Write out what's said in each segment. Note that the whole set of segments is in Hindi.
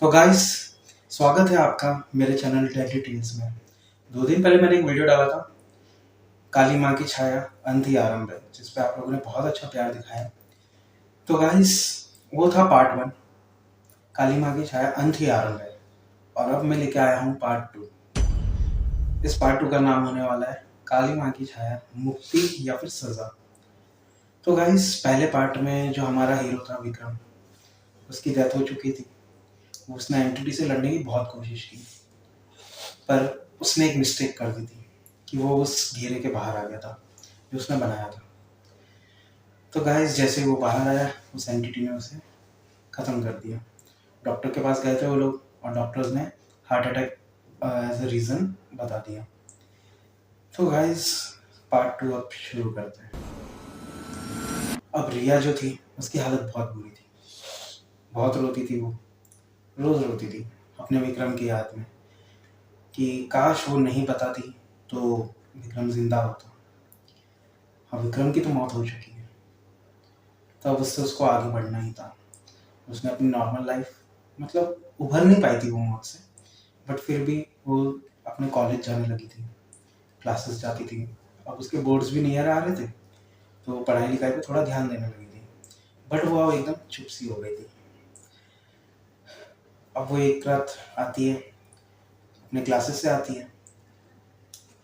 तो गाइस, स्वागत है आपका मेरे चैनल डेली टेल्स में। 2 दिन पहले मैंने एक वीडियो डाला था, काली माँ की छाया अंत ही आरंभ है, जिस पे आप लोगों ने बहुत अच्छा प्यार दिखाया। तो गाइस, वो था पार्ट 1, काली माँ की छाया अंत ही आरंभ है। और अब मैं लेके आया हूँ पार्ट 2। इस पार्ट 2 का नाम होने वाला है काली माँ की छाया मुक्ति या फिर सजा। तो गाइस, पहले पार्ट में जो हमारा हीरो था विक्रम, उसकी डेथ हो चुकी थी। उसने एंटिटी से लड़ने की बहुत कोशिश की, पर उसने एक मिस्टेक कर दी थी कि वो उस घेरे के बाहर आ गया था जो उसने बनाया था। तो गाइस, जैसे वो बाहर आया, उस एंटिटी ने उसे ख़त्म कर दिया। डॉक्टर के पास गए थे वो लोग, और डॉक्टर्स ने heart attack as a reason बता दिया। तो गाइस, पार्ट 2 अब शुरू करते हैं। अब रिया जो थी, उसकी हालत बहुत बुरी थी। बहुत रोती थी वो, रोज़ रोती थी अपने विक्रम की याद में कि काश वो नहीं बताती तो विक्रम जिंदा होता। अब विक्रम की तो मौत हो चुकी है, तब उससे उसको आगे बढ़ना ही था। उसने अपनी नॉर्मल लाइफ, मतलब उभर नहीं पाई थी वो मौत से, बट फिर भी वो अपने कॉलेज जाने लगी थी, क्लासेस जाती थी। अब उसके बोर्ड्स भी नियर आ रहे थे, तो वो पढ़ाई लिखाई पे थोड़ा ध्यान देने लगी थी। बट वो अब एकदम चुप सी हो गई थी। अब वो एक रात आती है, अपने क्लासेस से आती है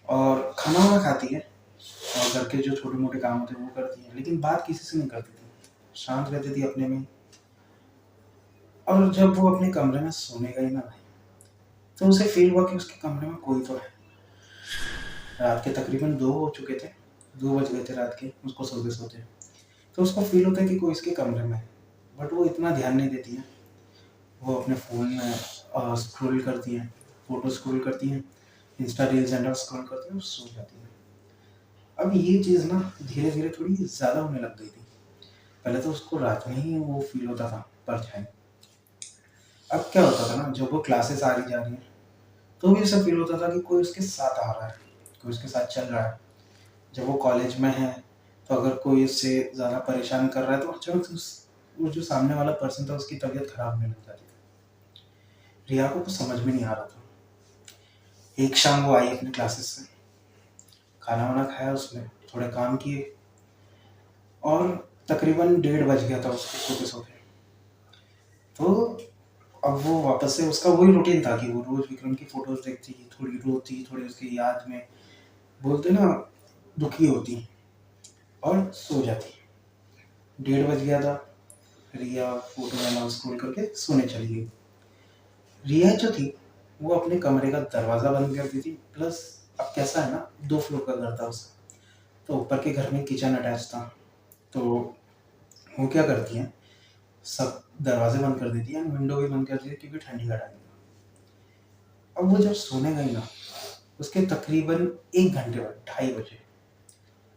और खाना वाना खाती है, और घर के जो छोटे मोटे काम होते हैं वो करती है, लेकिन बात किसी से नहीं करती थी, शांत रहती थी अपने में। और जब वो अपने कमरे में सोने गई ना भाई, तो उसे फील हुआ कि उसके कमरे में कोई तो है। रात के तकरीबन 2 हो चुके थे, 2 बज गए थे रात के उसको सोते सोते। तो उसको फील होता है कि कोई इसके कमरे में है, बट वो इतना ध्यान नहीं देती है। वो अपने फ़ोन में स्क्रॉल करती हैं, फ़ोटो स्क्रॉल करती हैं, इंस्टा रील्स एंड स्क्रॉल करती हैं और सो जाती हैं। अब ये चीज़ ना धीरे धीरे थोड़ी ज़्यादा होने लग गई थी। पहले तो उसको रात में ही वो फील होता था परछाई। अब क्या होता था ना, जब वो क्लासेस आ रही जा रही हैं, तो भी उसे फील होता था कि कोई उसके साथ आ रहा है, कोई उसके साथ चल रहा है। जब वो कॉलेज में है, तो अगर कोई उससे ज़्यादा परेशान कर रहा है, तो अचानक से उस वो जो सामने वाला पर्सन था, उसकी तबीयत खराब होने लग जाती थी। रिया को कुछ समझ में नहीं आ रहा था। एक शाम वो आई अपने क्लासेस से, खाना वाना खाया उसने, थोड़े काम किए, और तकरीबन 1:30 बज गया था उसको सोते सोते। तो अब वो वापस से, उसका वही रूटीन था कि वो रोज़ विक्रम की फ़ोटोज़ देखती, थोड़ी रोती, थोड़ी उसकी याद में, बोलते ना, दुखी होती, और सो जाती। 1:30 बज गया था, रिया फ़ोटो वाला स्क्रॉल करके सोने चली गई। रिया जो थी, वो अपने कमरे का दरवाज़ा बंद कर दी थी, प्लस अब कैसा है ना, 2 फ्लोर का घर था उसका, तो ऊपर के घर में किचन अटैच था। तो वो क्या करती हैं, सब दरवाजे बंद कर देती हैं, विंडो भी बंद कर देती है, क्योंकि ठंडी का टाइम था। अब वो जब सोने गई ना, उसके तकरीबन 1 घंटे बाद, 2:30 बजे,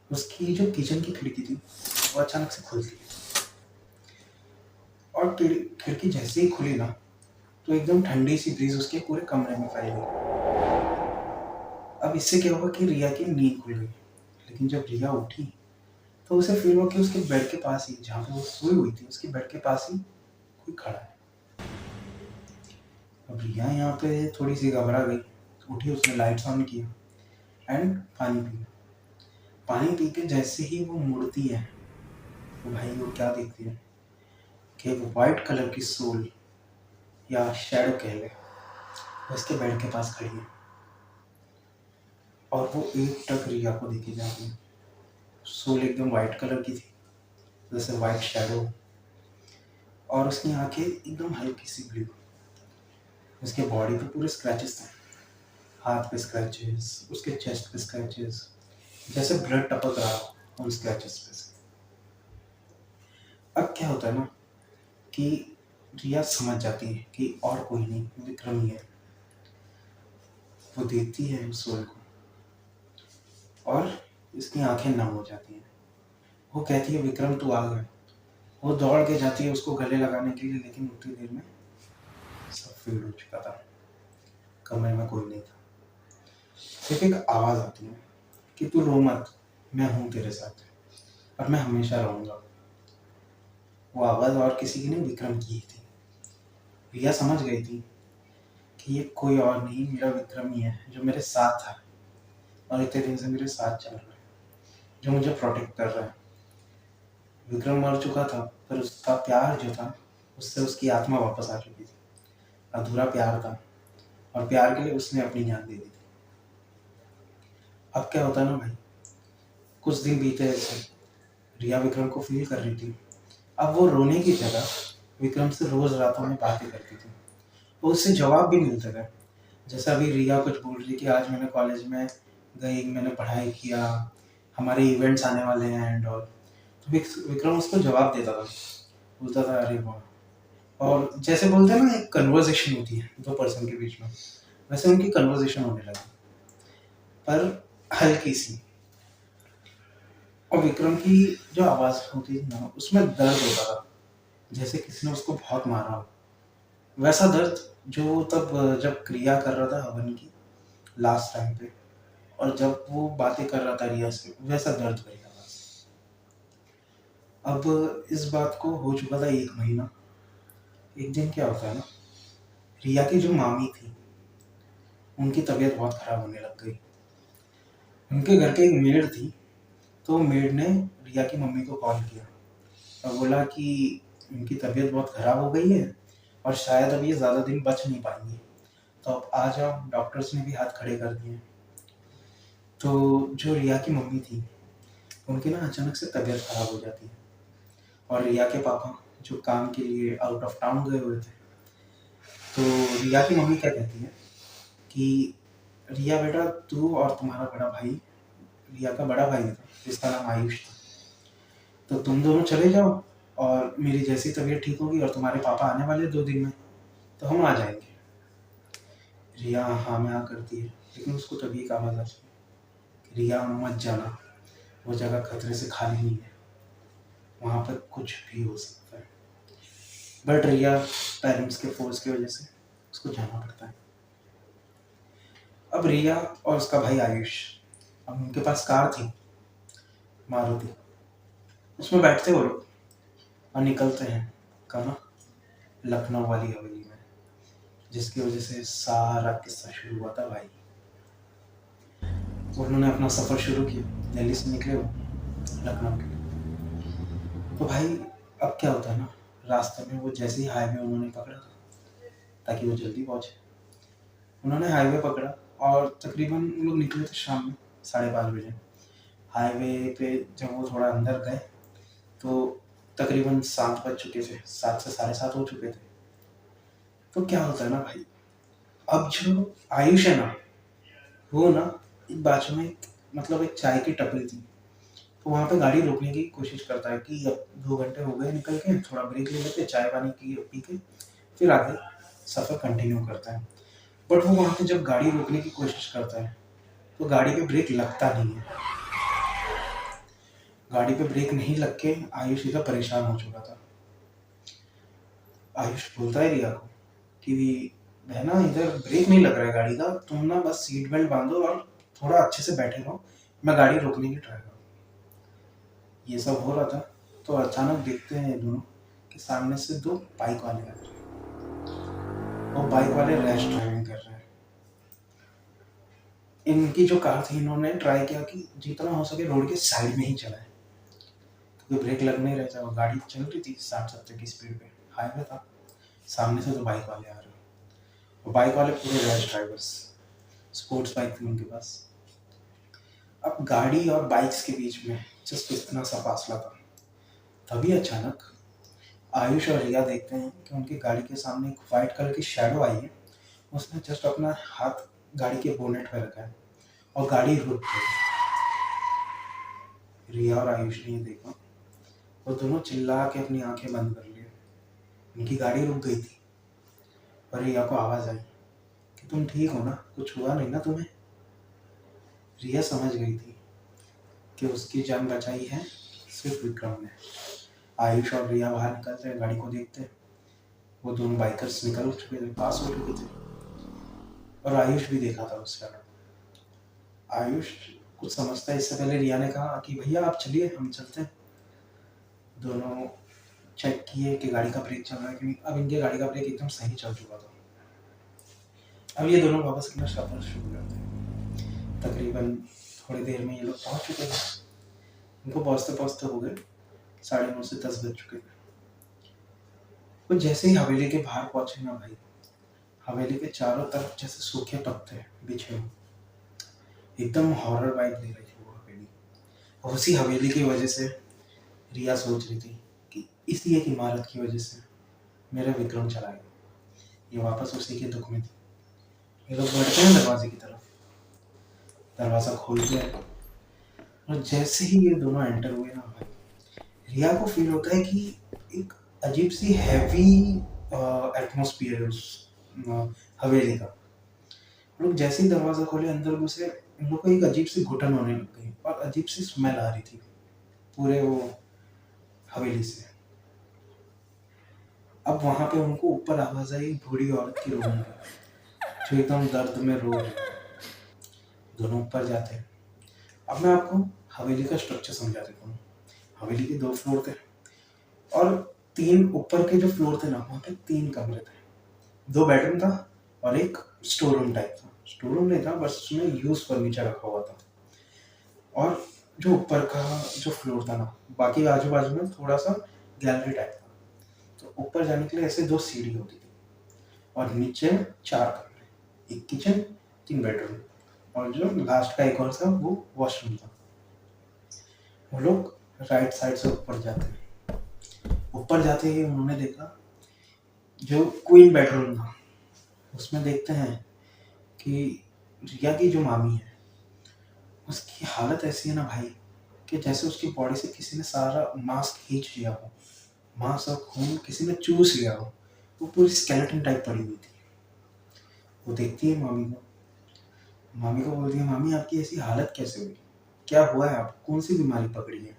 उसकी जो किचन की खिड़की थी, वो अचानक से खुलती है। और खिड़की जैसे ही खुली ना, तो एकदम ठंडी सी ब्रीज उसके पूरे कमरे में फैल गई। अब इससे क्या हुआ कि रिया की नींद खुल गई। लेकिन जब रिया उठी, तो उसे फील हुआ कि उसके बेड के पास ही, जहाँ पे वो सोई हुई थी, उसके बेड के पास ही कोई खड़ा है। अब रिया यहाँ पे थोड़ी सी घबरा गई, उठी, उसने लाइट्स ऑन किया एंड पानी पिया। पानी पी के जैसे ही वो मुड़ती है, तो भाई वो क्या देखती है कि एक वाइट कलर की सोल, या शैडो कह ले, वो उसके बेड के पास खड़ी है, और वो एक टक रिया को देखे जा रही है। सोल एकदम वाइट कलर की थी, जैसे वाइट शैडो, और उसकी आंखें एकदम हल्की सी ब्लू। उसके बॉडी पे पूरे स्क्रैचेस थे, हाथ पे स्क्रैचेस, उसके चेस्ट पे स्क्रैचेस, जैसे ब्लड टपक रहा हो उन स्क्रैचेस पे से। अब क्या होता है ना कि रिया समझ जाती है कि और कोई नहीं, विक्रम ही है। वो देखती है उस सोल को, और इसकी आंखें नम हो जाती हैं। वो कहती है, विक्रम तू आ गया। वो दौड़ के जाती है उसको गले लगाने के लिए, लेकिन उतनी देर में सब फेड हो चुका था, कमरे में कोई नहीं था। सिर्फ एक आवाज़ आती है कि तू रो मत, मैं हूँ तेरे साथ, और मैं हमेशा रहूँगा। वो आवाज़ और किसी की नहीं, विक्रम की ही थी। रिया समझ गई थी कि ये कोई और नहीं, मेरा विक्रम ही है जो मेरे साथ था और इतने दिन से मेरे साथ चल रहा है, जो मुझे प्रोटेक्ट कर रहा है। विक्रम मर चुका था, पर उसका प्यार जो था उससे उसकी आत्मा वापस आ चुकी थी। अधूरा प्यार था और प्यार के लिए उसने अपनी जान दे दी थी। अब क्या होता ना भाई, कुछ दिन बीते ऐसे, रिया विक्रम को फील कर रही थी। अब वो रोने की जगह विक्रम से रोज रातों में बातें करती थी, वो उससे जवाब भी मिलता था। जैसा अभी रिया कुछ बोल रही कि आज मैंने कॉलेज में गई, मैंने पढ़ाई किया, हमारे इवेंट्स आने वाले हैं एंड ऑल, तो विक्रम उसको जवाब देता था, बोलता था अरे वाह। और जैसे बोलते हैं ना, एक कन्वर्सेशन होती है दो पर्सन के बीच में, वैसे उनकी कन्वर्सेशन होने लगी, पर हल्की सी। और विक्रम की जो आवाज़ होती थी ना, उसमें दर्द होता था, जैसे किसी ने उसको बहुत मारा हो। वैसा दर्द जो तब जब क्रिया कर रहा था हवन की लास्ट टाइम पे, और जब वो बातें कर रहा था रिया से, वैसा दर्द भरी आवाज़। अब इस बात को हो चुका था 1 महीना। एक दिन क्या होता है ना, रिया की जो मामी थी उनकी तबीयत बहुत ख़राब होने लग गई। उनके घर के एक मेड थी, तो मेड ने रिया की मम्मी को कॉल किया और बोला कि उनकी तबीयत बहुत ख़राब हो गई है और शायद अब ये ज़्यादा दिन बच नहीं पाएंगी, तो अब आ जाओ, डॉक्टर्स ने भी हाथ खड़े कर दिए। तो जो रिया की मम्मी थी उनकी ना अचानक से तबीयत ख़राब हो जाती है, और रिया के पापा जो काम के लिए आउट ऑफ टाउन गए हुए थे, तो रिया की मम्मी क्या कहती है कि रिया बेटा, तू और तुम्हारा बड़ा भाई, रिया का बड़ा भाई था जिसका नाम आयुष था, तो तुम दोनों चले जाओ, और मेरी जैसी तबीयत ठीक होगी और तुम्हारे पापा आने वाले 2 दिन में, तो हम आ जाएंगे। रिया हाँ में हाँ करती है, लेकिन उसको तभी एक आवाज़ आती है कि रिया मत जाना, वो जगह खतरे से खाली नहीं है, वहाँ पर कुछ भी हो सकता है। बट रिया पेरेंट्स के फोर्स की वजह से उसको जाना पड़ता है। अब रिया और उसका भाई आयुष, अब उनके पास कार थी मारुति, उसमें बैठते वो लोग और निकलते हैं कहाँ, लखनऊ वाली हवेली में, जिसकी वजह से सारा किस्सा शुरू हुआ था भाई। उन्होंने अपना सफ़र शुरू किया, दिल्ली से निकले वो लखनऊ के लिए। तो भाई अब क्या होता है ना, रास्ते में वो जैसे ही हाईवे उन्होंने पकड़ा था ताकि वो जल्दी पहुँचे, उन्होंने हाईवे पकड़ा और तकरीबन उन लोग निकले थे शाम में 5:30 बजे। हाईवे पे जब वो थोड़ा अंदर गए तो तकरीबन 7 बज चुके थे, 7 से 7:30 हो चुके थे। तो क्या होता है ना भाई, अब जो आयुष है ना, वो ना एक बाजू में मतलब एक चाय की टपरी थी, तो वहाँ पे गाड़ी रोकने की कोशिश करता है कि अब 2 घंटे हो गए निकल के, थोड़ा ब्रेक ले लेते, चाय पानी की पी के फिर आगे सफ़र कंटिन्यू करता है। बट वो वहाँ पे जब गाड़ी रोकने की कोशिश करता है तो गाड़ी पे ब्रेक लगता नहीं है। गाड़ी पे ब्रेक नहीं लग के आयुष इधर परेशान हो चुका था। आयुष बोलता है रिया को कि बहना, इधर ब्रेक नहीं लग रहा है गाड़ी का, तुम ना बस सीट बेल्ट बांधो और थोड़ा अच्छे से बैठे रहो, मैं गाड़ी रोकने की ट्राई करूँ। ये सब हो रहा था तो अचानक देखते हैं ये दोनों कि सामने से 2 बाइक वाले आ रहे हैं, और बाइक वाले रैश ड्राइविंग कर रहे हैं। इनकी जो कार थी, इन्होंने ट्राई किया कि जितना हो सके रोड के साइड में ही चलाए, क्योंकि ब्रेक लग नहीं रहा था और गाड़ी चल रही थी 60-70 की स्पीड पे, हाईवे था, सामने से तो बाइक वाले आ रहे हैं, और बाइक वाले पूरे रैश ड्राइवर्स, स्पोर्ट्स बाइक थी उनके पास। अब गाड़ी और बाइक्स के बीच में जस्ट इतना सा फासला था, तभी अचानक आयुष और रिया देखते हैं कि उनकी गाड़ी के सामने एक वाइट कलर की शैडो आई है। उसने जस्ट अपना हाथ गाड़ी के बोनेट पे रखा है और गाड़ी रुक गई। रिया और आयुष ने ये देखा, वो दोनों चिल्ला के अपनी आंखें बंद कर ली। उनकी गाड़ी रुक गई थी और रिया को आवाज़ आई कि तुम ठीक हो ना, कुछ हुआ नहीं ना तुम्हें। रिया समझ गई थी कि उसकी जान बचाई है सिर्फ विक्रम ने। आयुष और रिया बाहर निकलते हैं, गाड़ी को देखते हैं, वो दोनों बाइकर्स निकल चुके थे, पास हो चुके थे, और आयुष भी देखा था उस समय। आयुष कुछ समझता है इससे पहले रिया ने कहा कि भैया आप चलिए, हम चलते हैं। दोनों चेक किए कि गाड़ी का ब्रेक चल रहा है कि नहीं। अब इनके गाड़ी का ब्रेक एकदम सही चल चुका था। अब ये दोनों वापस अपना सफर शुरू करते हैं। तकरीबन थोड़ी देर में ये लोग पहुंच चुके हैं। इनको पहुंचते पहुंचते हो गए 9:30 से 10 बज चुके हैं। वो जैसे ही हवेली के बाहर पहुंचे ना भाई, हवेली के चारों तरफ जैसे सूखे पत्ते बिछे हो, एकदम हॉरर वाइब ले रही थी वो हवेली। और उसी हवेली की वजह से रिया सोच रही थी कि इसी एक इमारत की वजह से मेरा विक्रम चला गया। ये वापस उसी के दुख में थी। ये लोग बढ़ते हैं दरवाजे की तरफ, दरवाजा खोलते हैं और जैसे ही ये दोनों एंटर हुए ना भाई, रिया को फील होता है कि एक अजीब सी हैवी एटमॉस्फेयर है उस हवेली का। लोग जैसे ही दरवाजा खोले अंदर घुसे, उन लोग को एक अजीब सी घुटन होने लग गई और अजीब सी स्मेल आ रही थी पूरे वो हवेली से। अब वहां पे उनको ऊपर आवाज आई बूढ़ी औरत की रोने की, जो एकदम दर्द में रो रही है। दोनों ऊपर जाते हैं। अब मैं आपको हवेली का स्ट्रक्चर समझा देता हूँ। हवेली के 2 फ्लोर थे और 3 ऊपर के जो फ्लोर थे ना, वहाँ पे 3 कमरे थे। 2 बेडरूम था और एक स्टोर रूम टाइप था। स्टोर रूम नहीं था, बस उसमें यूज फर्नीचर रखा हुआ था। और जो ऊपर का जो फ्लोर था ना, बाकी आजू बाजू में थोड़ा सा गैलरी टाइप था। तो ऊपर जाने के लिए ऐसे 2 सीढ़ी होती थी और नीचे 4 कमरे, एक किचन, 3 बेडरूम और जो लास्ट का एक और था वो वॉशरूम था। वो लोग राइट साइड से ऊपर जाते हैं। ऊपर जाते ही उन्होंने देखा जो क्वीन बेडरूम था, उसमें देखते हैं कि रिया की जो मामी है उसकी हालत ऐसी है ना भाई कि जैसे उसकी बॉडी से किसी ने सारा मांस खींच लिया हो, मांस और खून किसी ने चूस लिया हो। वो पूरी स्केलेटन टाइप पड़ी हुई थी। वो देखती है मामी को बोलती है, मामी आपकी ऐसी हालत कैसे हुई, क्या हुआ है, आपको कौन सी बीमारी पकड़ी है।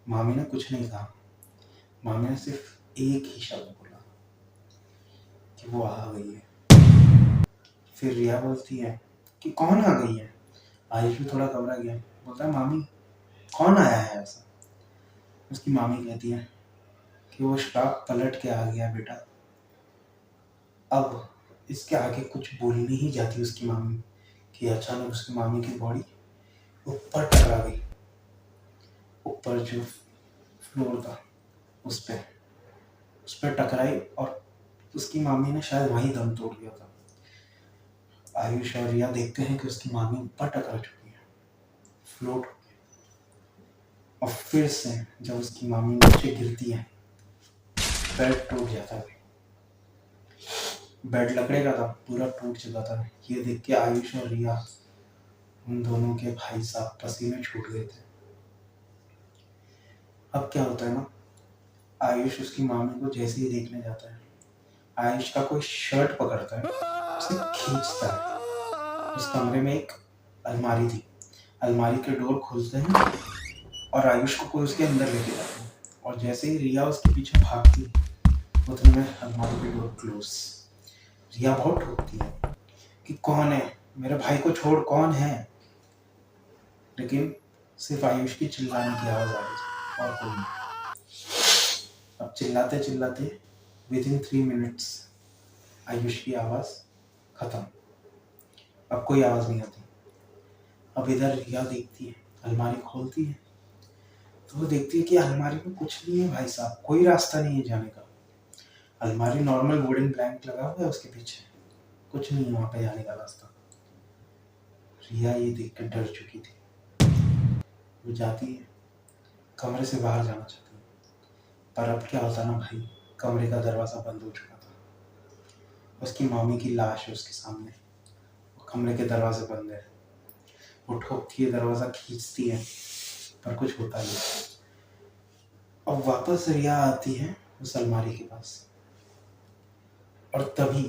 मामी ने कुछ नहीं कहा। मामी ने सिर्फ एक ही शब्द बोला कि वो आ गई है। फिर रिया बोलती है कि कौन आ गई है। आयुष भी थोड़ा घबरा गया, बोलता है मामी कौन आया है ऐसा। उसकी मामी कहती है कि वो श्राप पलट के आ गया बेटा। अब इसके आगे कुछ बोलनी ही जाती उसकी मामी कि अचानक उसकी मामी की बॉडी ऊपर टकरा गई। ऊपर जो फ्लोर था उस पर टकराई और उसकी मामी ने शायद वहीं दम तोड़ लिया था। आयुष और रिया देखते हैं कि उसकी मामी ऊपर टकरा चुकी है, फ्लोट हो गई। और फिर से जब उसकी मामी नीचे गिरती है, बेड टूट जाता है। बेड लकड़े का था, पूरा टूट चुका था। ये देख के आयुष और रिया, उन दोनों के भाई साहब पसीने छूट गए थे। अब क्या होता है ना, आयुष उसकी मामी को जैसे ही देखने जाता है, आयुष का कोई शर्ट पकड़ता है, उसे खींचता है। उस कमरे में एक अलमारी थी, अलमारी के डोर खुलते हैं और आयुष को कोई उसके अंदर लेके जाता है। और जैसे ही रिया उसके पीछे भागती है, उतने में अलमारी के डोर क्लोज। रिया बहुत ठोकती है कि कौन है, मेरे भाई को छोड़, कौन है। लेकिन सिर्फ आयुष की चिल्लाने की आवाज आ रही थी और कोई नहीं। अब चिल्लाते चिल्लाते विदिन 3 मिनट्स आयुष की आवाज खत्म। अब कोई आवाज नहीं आती। अब इधर रिया देखती है, अलमारी खोलती है तो वो देखती है कि अलमारी में कुछ नहीं है भाई साहब, कोई रास्ता नहीं है जाने का। अलमारी नॉर्मल वुडन प्लैंक लगा हुआ है उसके पीछे, कुछ नहीं है वहां पे जाने का रास्ता। रिया ये देख कर डर चुकी थी। वो जाती है, कमरे से बाहर जाना चाहती है, पर अब क्या होता ना भाई, कमरे का दरवाजा बंद हो चुका था। उसकी मामी की लाश है उसके सामने, कमरे के दरवाजे बंद है। वो ठोकती है, दरवाजा खींचती है, पर कुछ होता नहीं। अब वापस रिया आती है उस अलमारी के पास और तभी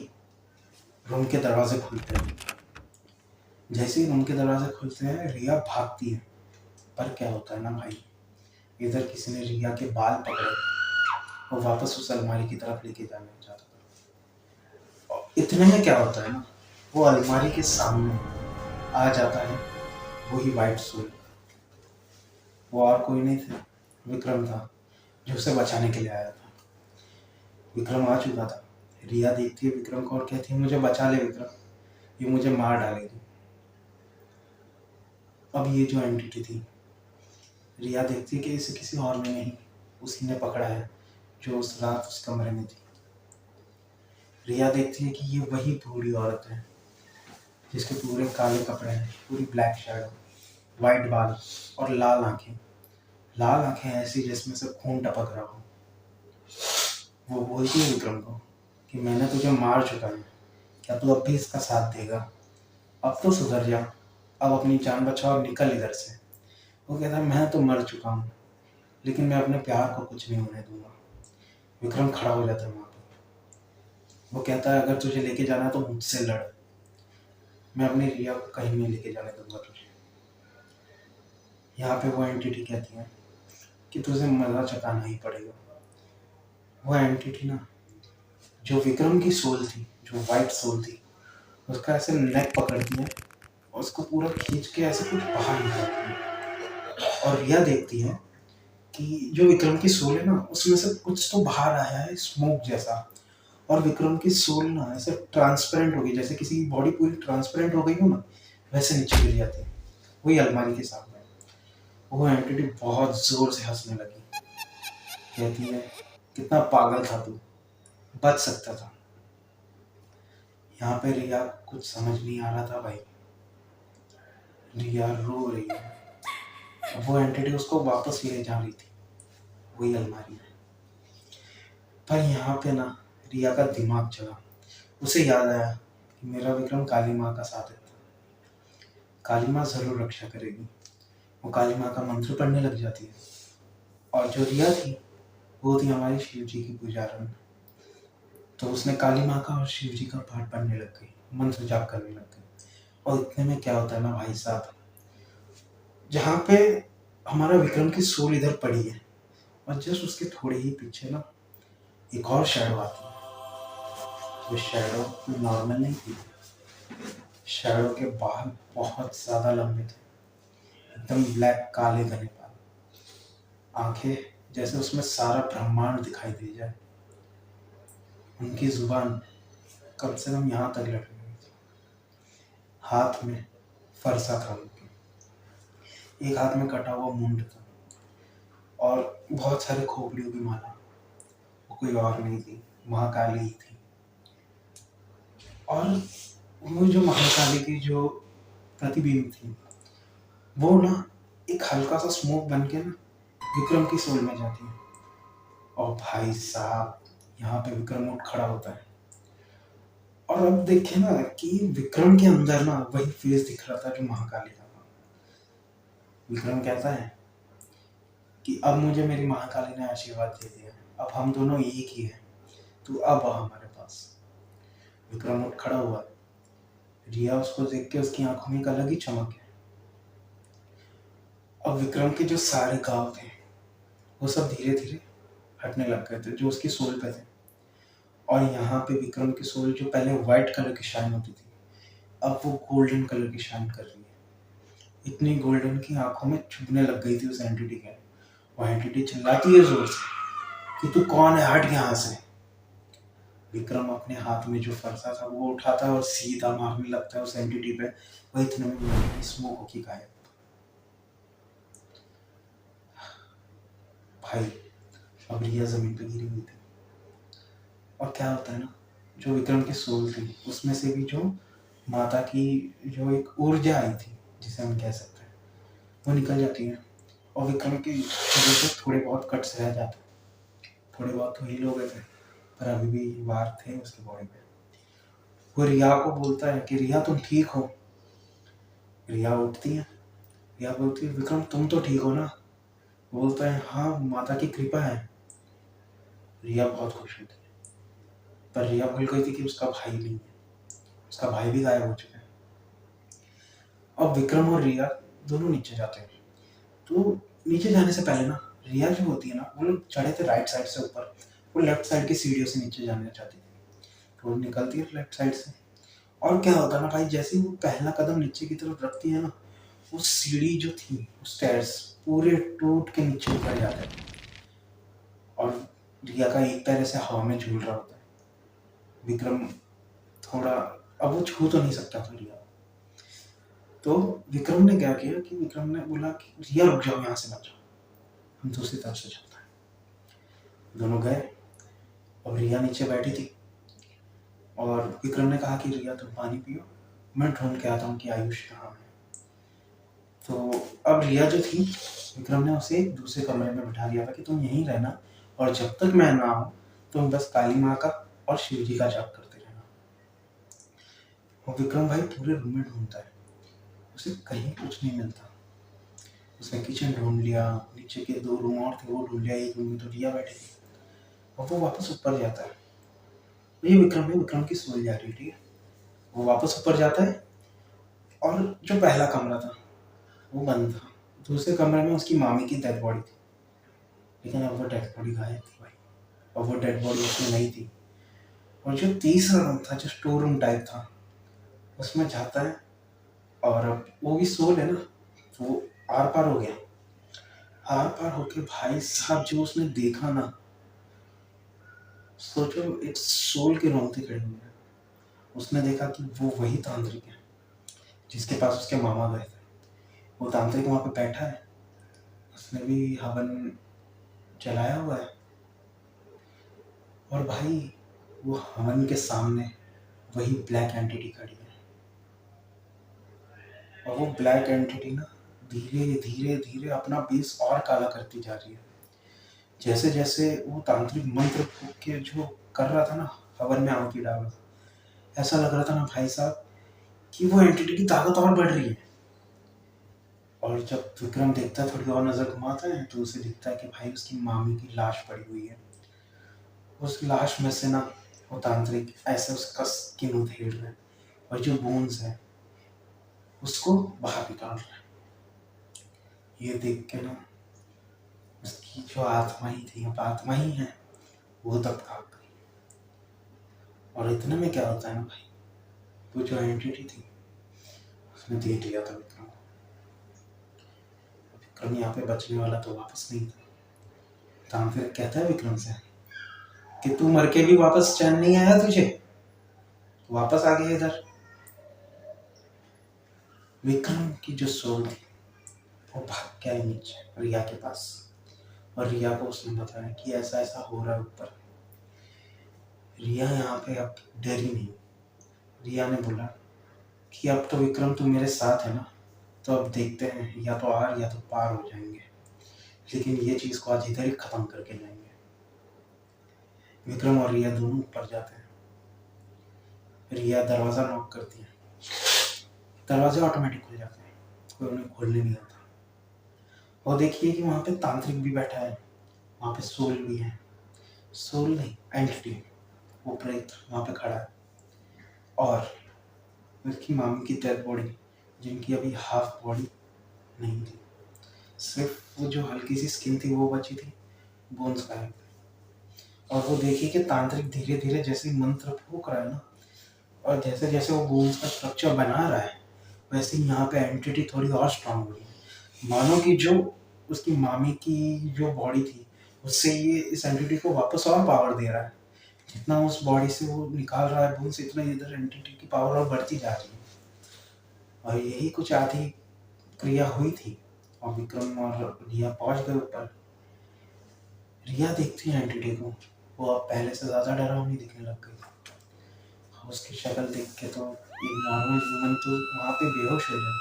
रूम के दरवाजे खुलते हैं। जैसे ही रूम के दरवाजे खुलते हैं, रिया भागती है। पर क्या होता है ना भाई, इधर किसी ने रिया के बाल पकड़े और वापस उस अलमारी की तरफ लेके जाने चाहता था। और इतने में क्या होता है ना, वो अलमारी के सामने आ जाता है वही वाइट सोल। वो और कोई नहीं थे, विक्रम था। जो उसे बचाने के लिए आया था। विक्रम आ चुका था। रिया देखती है विक्रम को और कहती है, मुझे बचा ले विक्रम, ये मुझे मार डालेगी। अब ये जो एंटिटी थी, रिया देखती है कि इसे किसी और ने नहीं, उसी ने पकड़ा है जो उस रात उस कमरे में थी। रिया देखती है कि ये वही बूढ़ी औरत है जिसके पूरे काले कपड़े हैं, पूरी ब्लैक शैडो, वाइट बाल और लाल आंखें। लाल आंखें ऐसी जिसमें से खून टपक रहा हो। वो बोलती है विक्रम को कि मैंने तुझे मार चुका है, क्या तू अब भी इसका साथ देगा? अब तो सुधर जा, अब अपनी जान बचा और निकल इधर से। वो कहता है, मैं तो मर चुका हूँ, लेकिन मैं अपने प्यार को कुछ नहीं होने दूंगा। विक्रम खड़ा हो जाता है वहाँ पे। वो कहता है, अगर तुझे लेके जाना है तो मुझसे लड़, मैं अपनी रिया को कहीं नहीं लेके जाने दूंगा तुझे। यहाँ पे वो एंटिटी कहती है कि तुझे मजा चकाना ही पड़ेगा। वो एंटिटी ना, जो विक्रम की सोल थी, जो वाइट सोल थी, उसका ऐसे नेक पकड़ती है और उसको पूरा खींच के ऐसे कुछ बाहर निकालती है। और रिया देखती है कि जो विक्रम की सोल है ना, उसमें से कुछ तो बाहर आया है, स्मोक जैसा। और विक्रम की सोल ना ऐसे ट्रांसपेरेंट हो गई, जैसे किसी की बॉडी पूरी ट्रांसपेरेंट हो गई हो ना, वैसे नीचे गिर जाती है, वही अलमारी के सामने। वो एंटिटी बहुत जोर से हंसने लगी, कहती है, कितना पागल था तू, बच सकता था। यहाँ पे रिया कुछ समझ नहीं आ रहा था भाई। रिया रो रही है। वो एंटिटी उसको वापस ले जा रही थी, वही अलमारी में। पर यहाँ पे ना रिया का दिमाग चला। उसे याद आया कि मेरा विक्रम काली माँ का साथ देता, काली माँ जरूर रक्षा करेगी। वो काली माँ का मंत्र पढ़ने लग जाती है। और जो रिया थी, वो थी हमारी शिव जी की पुजारन। तो उसने काली माँ का और शिव जी का पाठ पढ़ने लग गई, मंत्र जाप करने लग गई। और इतने में क्या होता है ना भाई साहब, जहाँ पे हमारा विक्रम की सोल इधर पड़ी है, और जस्ट उसके थोड़े ही पीछे ना एक और शैडो आती है। वो शैडो नॉर्मल नहीं थी। शैडो के बाल बहुत ज्यादा लंबे थे, एकदम ब्लैक काले घने बाल, आंखें जैसे उसमें सारा ब्रह्मांड दिखाई दे जाए। उनकी जुबान कम से कम यहाँ तक लटकी हुई थी। हाथ में फरसा था उनके, एक हाथ में कटा हुआ मुंड था, और बहुत सारे खोपड़ियों की माला। वो कोई और नहीं थी, महाकाली ही थी। और वो जो महाकाली की जो प्रतिबिंब थी, वो ना एक हल्का सा स्मोक बन के ना विक्रम की सोल में जाती है। और भाई साहब, यहाँ पे विक्रम उठ खड़ा होता है। और अब देखे ना कि विक्रम के अंदर ना वही फेस दिख रहा था जो महाकाली का था। विक्रम कहता है कि अब मुझे मेरी महाकाली ने आशीर्वाद दे दिया, अब हम दोनों एक ही हैं, तू अब आ हमारे पास। विक्रम उठ खड़ा हुआ। रिया उसको देख के उसकी आंखों में एक अलग ही चमक है। अब विक्रम के जो सारे घाव थे, वो सब धीरे धीरे हटने लग गए थे, जो उसकी सोल पे थे। और यहाँ पे विक्रम की सोल जो पहले व्हाइट कलर की शाइन होती थी, अब वो गोल्डन कलर की शाइन कर रही है। इतनी गोल्डन की आंखों में चुभने लग गई थी उस एंटिटी के। वो एंटिटी चिल्लाती है जोर से कि तू कौन है, हट यहाँ से। विक्रम अपने हाथ में जो फरसा था वो उठाता है और सीधा मारने लगता है उस एंटिटी पे। वो इतने में स्मोक होके गायब। भाई, अब रिया जमीन पे गिरी हुई थी। और क्या होता है ना, जो विक्रम की सोल थी, उसमें से भी जो माता की जो एक ऊर्जा आई थी, जिसे हम कह सकते हैं, वो निकल जाती है। और विक्रम के शरीर पे थोड़े बहुत कट्स रह जाते हैं, थोड़े बहुत तो हील हो गए थे, पर अभी भी वार थे उसकी बॉडी पे। वो रिया को बोलता है कि रिया तुम ठीक हो। रिया उठती है। रिया बोलती है, विक्रम तुम तो ठीक हो ना? बोलता है, हाँ माता की कृपा है। रिया बहुत खुश होती है, पर रिया भूल गई थी कि उसका भाई नहीं है, उसका भाई भी गायब हो चुका है। अब विक्रम और रिया दोनों नीचे जाते हैं। तो नीचे जाने से पहले ना, रिया जो होती है ना, वो लोग चढ़े थे राइट साइड से ऊपर, वो लेफ्ट साइड की सीढ़ियों से नीचे जाना चाहती थी। तो वो निकलती है लेफ्ट साइड से। और क्या होता है ना भाई, जैसे ही वो पहला कदम नीचे की तरफ रखती है ना, वो सीढ़ी जो थी, वो स्टेयर्स पूरे टूट के नीचे उतर जाते हैं। और रिया का एक पैर ऐसे हवा में झूल रहा होता है। विक्रम थोड़ा, अब वो छू तो नहीं सकता था रिया, तो विक्रम ने क्या किया कि विक्रम ने बोला कि रिया रुक जाओ, यहाँ से मत जाओ, हम दूसरी तरफ से चलते हैं। दोनों गए। अब रिया नीचे बैठी थी और विक्रम ने कहा कि रिया तुम पानी पियो, मैं ढूंढ के आता हूँ कि आयुष कहाँ है। तो अब रिया जो थी, विक्रम ने उसे दूसरे कमरे में बिठा दिया था कि तुम यहीं रहना और जब तक मैं ना आऊँ तुम बस काली माँ का और शिव जी का जाप करते रहना। और विक्रम भाई पूरे रूम में ढूंढता है, उसे कहीं कुछ नहीं मिलता। उसने किचन ढूंढ लिया, नीचे के 2 रूम और थे वो ढूंढ लिया, एक रूम में तो रिया बैठी थी। और वो वापस ऊपर जाता है। ये विक्रम है, विक्रम की सोल जा रही है, ठीक है। वो वापस ऊपर जाता है और जो पहला कमरा था वो बंद था। दूसरे कमरे में उसकी मामी की डेड बॉडी थी, लेकिन अब वो डेड बॉडी गायब थी भाई। और वो डेड बॉडी उसमें नहीं थी। और जो तीसरा रूम था, जो स्टोर रूम टाइप था, उसमें जाता है और अब वो भी सोल है ना, तो वो आर पार हो गया। आर पार होके भाई साहब जो उसने देखा ना, सोचो एक सोल के रोंगटे खड़े हुए हैं। उसने देखा कि वो वही तांत्रिक है जिसके पास उसके मामा गए थे। वो तांत्रिक वहां पे बैठा है, उसने भी हवन जलाया हुआ है। और भाई वो हवन के सामने वही ब्लैक एंटिटी खड़ी है। और वो ब्लैक एंटिटी ना धीरे धीरे धीरे अपना बेस और काला करती जा रही है। जैसे जैसे वो तांत्रिक मंत्र के जो कर रहा था ना, हवन में आहुति डाल रहा था, ऐसा लग रहा था ना भाई साहब कि वो एंटिटी की ताकत और बढ़ रही है। और जब विक्रम देखता है, थोड़ी और नजर घुमाता है, तो उसे दिखता है कि भाई उसकी मामी की लाश पड़ी हुई है। उस लाश में से ना वो तांत्रिक ऐसे उसका स्किन उधेड़ रहा है और जो बोन्स है उसको बाहर निकाल रहा है। ये देख के ना उसकी जो आत्मा ही थी, अब आत्मा ही है, वो तब भाग गई। और इतने में क्या होता है ना भाई, वो जो एंटिटी थी उसने देख लिया था विक्रम को। विक्रम यहाँ पे बचने वाला तो वापस नहीं था। तांत्रिक कहता है विक्रम से कि तू मर के भी वापस चैन नहीं आया तुझे, वापस आ गया इधर। विक्रम की जो सोल थी वो भाग गया नीचे रिया के पास। और रिया को उसने बताया कि ऐसा ऐसा हो रहा है ऊपर। रिया यहाँ पे अब डरी नहीं। रिया ने बोला कि अब तो विक्रम तू मेरे साथ है ना, तो अब देखते हैं या तो आर या तो पार हो जाएंगे, लेकिन ये चीज को आज इधर ही खत्म करके जाएंगे। विक्रम और रिया दोनों ऊपर जाते हैं। रिया दरवाजा नॉक करती है, दरवाजे ऑटोमेटिक खुल जाते हैं, कोई उन्हें खोलने नहीं आता। और देखिए कि वहाँ पे तांत्रिक भी बैठा है, वहाँ पे सोल भी है, सोल नहीं एंटिटी, वो प्रेत वहाँ पे खड़ा है। और उसकी मामी की डेड बॉडी, जिनकी अभी हाफ बॉडी नहीं थी, सिर्फ वो जो हल्की सी स्किन थी वो बची थी, बोन्स गायब थे। और वो देखिए कि तांत्रिक धीरे धीरे जैसे मंत्र फूक रहा है ना, और जैसे जैसे वो बोन्स का स्ट्रक्चर बना रहा है, वैसे ही यहाँ पे एंटिटी थोड़ी और स्ट्रांग हो रही है। मानो कि जो उसकी मामी की जो बॉडी थी, उससे ये इस एंटिटी को वापस और पावर दे रहा है। जितना उस बॉडी से वो निकाल रहा है बोन्स, इतना इधर एंटिटी की पावर और बढ़ती जा रही है। और यही कुछ आधी क्रिया हुई थी और विक्रम और रिया पहुंच गए ऊपर। रिया देखती है एंटिटी को, वो अब पहले से ज्यादा डरावनी दिखने लग गई। उसकी शक्ल देख के तो एक नॉर्मल ह्यूमन तो वहां पे बेहोश हो जाए।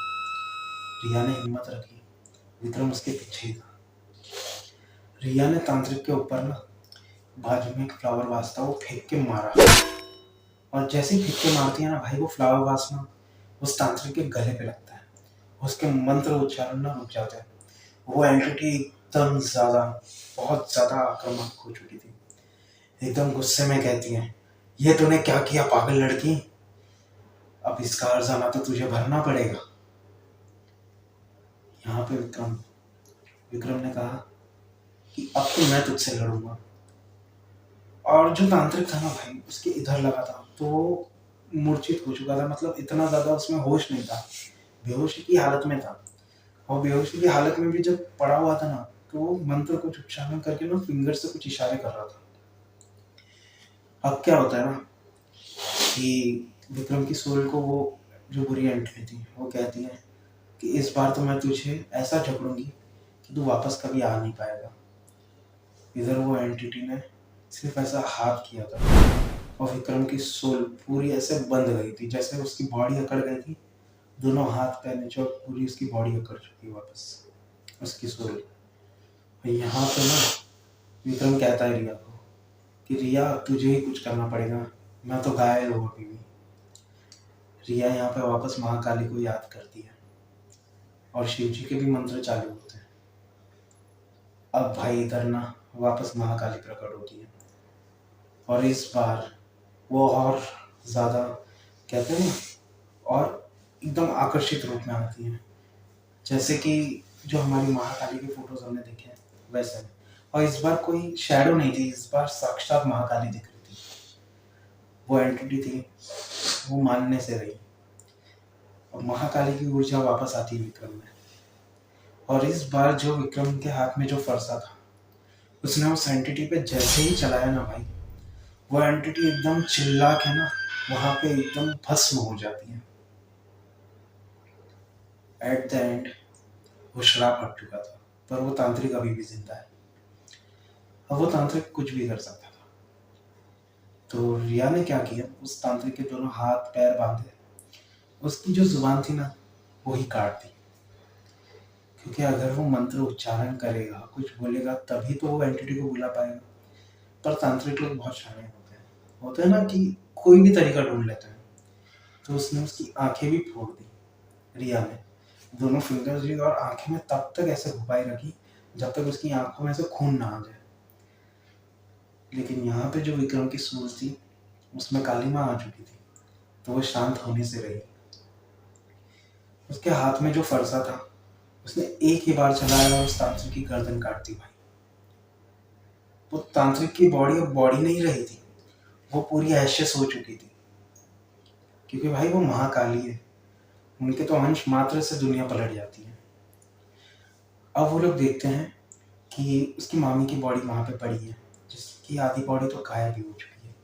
रिया ने हिम्मत रखी, विक्रम उसके पीछे ही था। रिया ने तांत्रिक के ऊपर ना बाजू में एक फ्लावर वास था, वो फेंक के मारा। और जैसे ही फेंक के मारती है ना भाई, वो फ्लावर वास ना उस तांत्रिक के गले पे लगता है, उसके मंत्र उच्चारण ना रुक जाते हैं। वो एंटिटी एकदम ज्यादा, बहुत ज्यादा आक्रामक हो चुकी थी। एकदम गुस्से में कहती है, ये तूने क्या किया पागल लड़की, अब इसका हर्जाना तो तुझे भरना पड़ेगा। यहाँ पे विक्रम ने कहा कि अब तो मैं तुझसे लड़ूंगा। और जो तांत्रिक था ना भाई, उसके इधर लगा था, तो वो मूर्छित हो चुका था, मतलब इतना ज्यादा उसमें होश नहीं था, बेहोशी की हालत में था। और बेहोशी की हालत में भी जब पड़ा हुआ था ना, तो वो मंत्र कुछ उच्चारण करके ना फिंगर से कुछ इशारे कर रहा था। अब क्या होता है ना कि विक्रम की सोल को वो जो बुरी एंटिटी थी वो कहती है कि इस बार तो मैं तुझे ऐसा झगड़ूंगी कि तू वापस कभी आ नहीं पाएगा। इधर वो एंटिटी ने सिर्फ ऐसा हाथ किया था और विक्रम की सोल पूरी ऐसे बंध गई थी, जैसे उसकी बॉडी अकड़ गई थी। दोनों हाथ पैर नीचे और पूरी उसकी बॉडी अकड़ चुकी है वापस उसकी सोल। यहाँ पे ना विक्रम कहता है रिया को कि रिया तुझे ही कुछ करना पड़ेगा, मैं तो घायल हूँ अभी भी। रिया यहाँ पे वापस महाकाली को याद करती है और शिव जी के भी मंत्र चालू होते हैं। अब भाई इधर ना वापस महाकाली प्रकट होती है और इस बार वो और ज़्यादा कहते हैं ना और एकदम आकर्षित रूप में आती है, जैसे कि जो हमारी महाकाली के फोटोज हमने देखे हैं वैसे। और इस बार कोई शैडो नहीं थी, इस बार साक्षात महाकाली दिख रही थी। वो एंटिटी थी वो मानने से रही और महाकाली की ऊर्जा वापस आती है विक्रम में। और इस बार जो विक्रम के हाथ में जो फरसा था उसने उस एंटिटी पे जैसे ही चलाया ना भाई, वो एंटिटी एकदम चिल्ला के ना वहां पे एकदम भस्म हो जाती है। एट द एंड वो शराब हट चुका था पर वो तांत्रिक अभी भी जिंदा है। अब वो तांत्रिक कुछ भी कर सकता था। तो रिया ने क्या किया, उस तांत्रिक के दोनों हाथ पैर बांधे, उसकी जो जुबान थी ना वो ही काट दी। क्योंकि अगर वो मंत्र उच्चारण करेगा कुछ बोलेगा तभी तो वो एंटिटी को बुला पाएगा। पर तांत्रिक लोग बहुत शाणे होते हैं ना कि कोई भी तरीका ढूंढ लेते हैं। तो उसने उसकी आंखें भी फोड़ दी रिया ने, दोनों फिंगर्स ली और आंखें में तब तक ऐसे घुपाई रखी जब तक उसकी आंखों में से खून ना आ जाए। लेकिन यहाँ पे जो विक्रम की सूझ थी उसमें काली माँ आ चुकी थी, तो वो शांत होने से रही। उसके हाथ में जो फरसा था उसने एक ही बार चलाया और उस तांत्रिक की गर्दन काट दी भाई। वो तांत्रिक की बॉडी अब बॉडी नहीं रही थी, वो पूरी एशेस हो चुकी थी। क्योंकि भाई वो महाकाली है, उनके तो अंश मात्र से दुनिया पलट जाती है। अब वो लोग देखते हैं कि उसकी मामी की बॉडी वहां पे पड़ी है, जिसकी आधी बॉडी तो गायब भी हो चुकी है।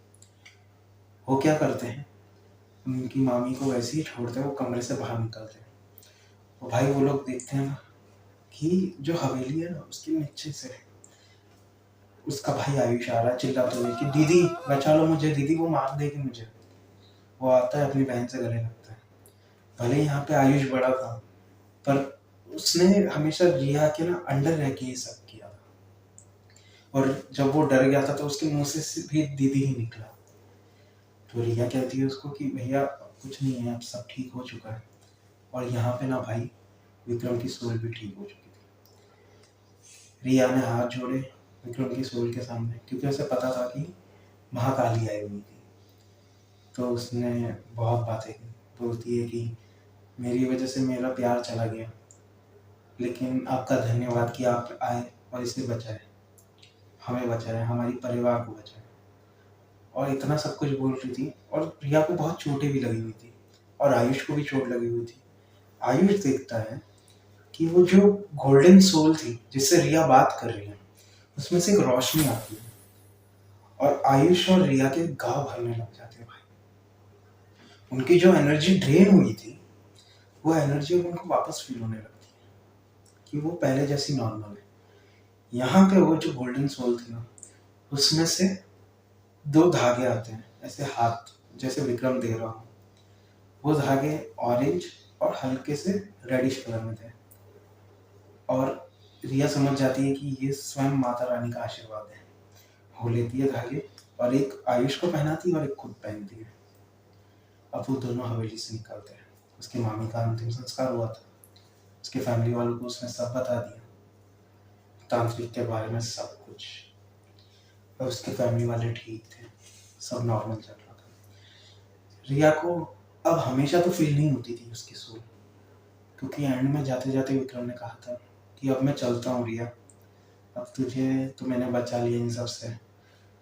वो क्या करते हैं, उनकी मामी को वैसे ही छोड़ते हैं, वो कमरे से बाहर निकलते हैं। और भाई वो लोग देखते हैं ना कि जो हवेली है ना उसके नीचे से उसका भाई आयुष आ रहा है चिल्लाते हुए कि दीदी बचा लो मुझे, दीदी वो मार देगी मुझे। वो आता है अपनी बहन से गले लगता है। भले यहाँ पे आयुष बड़ा था पर उसने हमेशा रिया के ना अंडर रह के ये सब किया था। और जब वो डर गया था तो उसके मुंह से भी दीदी ही निकला। तो रिया कहती है उसको कि भैया कुछ नहीं है, अब सब ठीक हो चुका है। और यहाँ पे ना भाई विक्रम की सोल भी ठीक हो चुकी थी। रिया ने हाथ जोड़े विक्रम की सोल के सामने, क्योंकि उसे पता था कि महाकाली आई हुई थी। तो उसने बहुत बातें की, बोलती है कि मेरी वजह से मेरा प्यार चला गया, लेकिन आपका धन्यवाद कि आप आए और इसे बचाए, हमें बचाए, हमारी परिवार को बचाए। और इतना सब कुछ बोल रही थी और रिया को बहुत चोटें भी लगी हुई थी और आयुष को भी चोट लगी हुई थी। आयुष देखता है कि वो जो गोल्डन सोल थी जिससे रिया बात कर रही है उसमें से एक रोशनी आती है और आयुष और रिया के घाव भरने लग जाते हैं भाई। उनकी जो एनर्जी ड्रेन हुई थी वो एनर्जी अब उनको वापस फील होने लगती है कि वो पहले जैसी नॉर्मल है। यहाँ पे वो जो गोल्डन सोल थी ना उसमें से दो धागे आते हैं ऐसे हाथ, जैसे विक्रम दे रहा हूँ। वो धागे ऑरेंज और हल्के से रेडिश कलर में थे और रिया समझ जाती है कि ये स्वयं माता रानी का आशीर्वाद है। वो लेती है धागे और एक आयुष को पहनाती है और एक खुद पहनती है। अब वो दोनों हवेली से निकलते हैं। उसकी मामी का अंतिम संस्कार हुआ था, उसके फैमिली वालों को उसने सब बता दिया, तांत्रिक के बारे में सब कुछ। और उसके फैमिली वाले ठीक थे, सब नॉर्मल चल रहा था। रिया को अब हमेशा तो फील नहीं होती थी उसकी सोल, क्योंकि एंड में जाते जाते विक्रम ने कहा था कि अब मैं चलता हूँ रिया, अब तुझे तो मैंने बचा लिया इन सब से,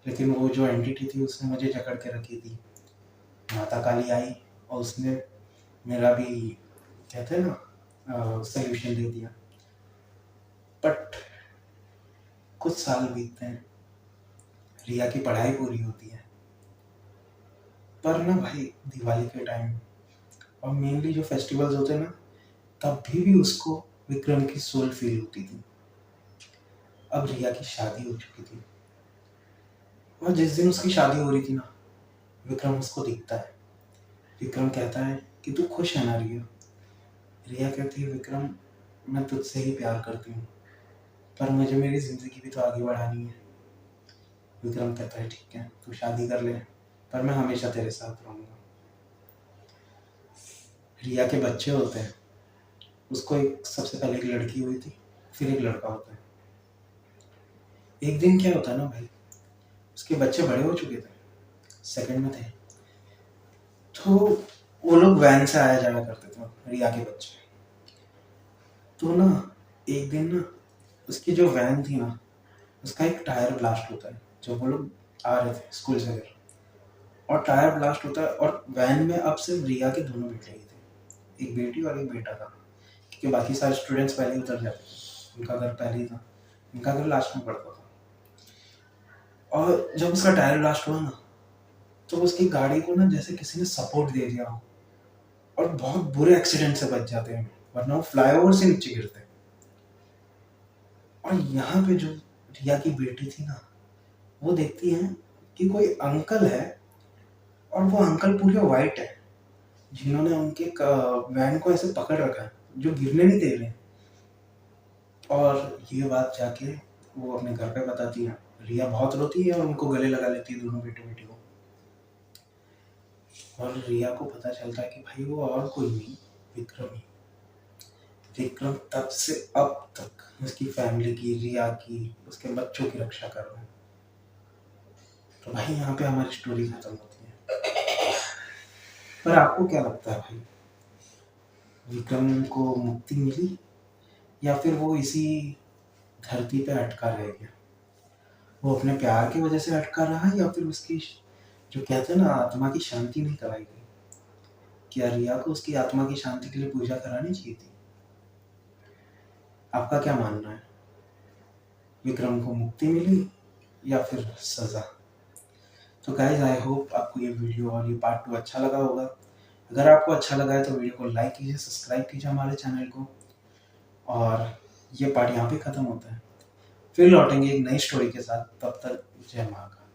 लेकिन वो जो एंटिटी थी उसने मुझे जकड़ के रखी थी। माता काली आई और उसने मेरा भी कहते हैं ना सोल्यूशन दे दिया। बट कुछ साल बीतते हैं, रिया की पढ़ाई पूरी होती है, पर ना भाई दिवाली के टाइम और मेनली जो फेस्टिवल्स होते हैं ना, तब भी उसको विक्रम की सोल फील होती थी। अब रिया की शादी हो चुकी थी, और जिस दिन उसकी शादी हो रही थी ना, विक्रम उसको दिखता है। विक्रम कहता है कि तू खुश है ना रिया? रिया कहती है, विक्रम मैं तुझसे ही प्यार करती हूँ, पर मुझे मेरी जिंदगी भी तो आगे बढ़ानी है। विक्रम कहता है, ठीक है तू शादी कर ले, पर मैं हमेशा तेरे साथ रहूंगा। रिया के बच्चे होते हैं, उसको एक सबसे पहले एक लड़की हुई थी, फिर एक लड़का होता है। एक दिन क्या होता है ना भाई, उसके बच्चे बड़े हो चुके थे, सेकंड में थे, तो वो लोग वैन से आया जाया करते थे, रिया के बच्चे। तो ना एक दिन ना उसकी जो वैन थी ना, उसका एक टायर ब्लास्ट होता है जब वो लोग आ रहे थे स्कूल से घर, और टायर ब्लास्ट होता है, और वैन में अब सिर्फ रिया के दोनों बेटे ही थे, एक बेटी और एक बेटा था, क्योंकि बाकी सारे स्टूडेंट्स पहले ही उतर जाते थे, उनका घर पहले ही था, उनका घर लास्ट में पड़ता था। और जब उसका टायर ब्लास्ट हुआ ना, तो उसकी गाड़ी को ना जैसे किसी ने सपोर्ट दे दिया हो, और बहुत बुरे एक्सीडेंट से बच जाते हैं, वरना वो फ्लाईओवर से नीचे गिरते हैं। और यहाँ पे जो रिया की बेटी थी ना, वो देखती है कि कोई अंकल है, और वो अंकल पूरे वाइट है, जिन्होंने उनके वैन को ऐसे पकड़ रखा है, जो गिरने नहीं दे रहे। और ये बात जाके वो अपने घर पे बताती है। रिया बहुत रोती है और उनको गले लगा लेती है, दोनों बेटे बेटी को। और रिया को पता चलता है कि भाई वो और कोई नहीं, विक्रम ही। विक्रम तब से अब तक उसकी फैमिली की, रिया की, उसके बच्चों की रक्षा कर रहा है। तो भाई यहाँ पे हमारी स्टोरी खत्म होती है। पर आपको क्या लगता है भाई, विक्रम को मुक्ति मिली, या फिर वो इसी धरती पे अटका रह गया? वो अपने प्यार की वजह से अटका रहा, या फिर उसकी जो कहते हैं ना आत्मा की शांति नहीं कराई गई? क्या रिया को उसकी आत्मा की शांति के लिए पूजा करानी चाहिए थी? आपका क्या मानना है? विक्रम को मुक्ति मिली या फिर सजा? तो गाइस आई होप आपको ये वीडियो और ये पार्ट 2 अच्छा लगा होगा। अगर आपको अच्छा लगा है तो वीडियो को लाइक कीजिए, सब्सक्राइब कीजिए हमारे चैनल को। और ये पार्ट यहाँ पे ख़त्म होता है, फिर लौटेंगे एक नई स्टोरी के साथ। तब तक जय माँ का।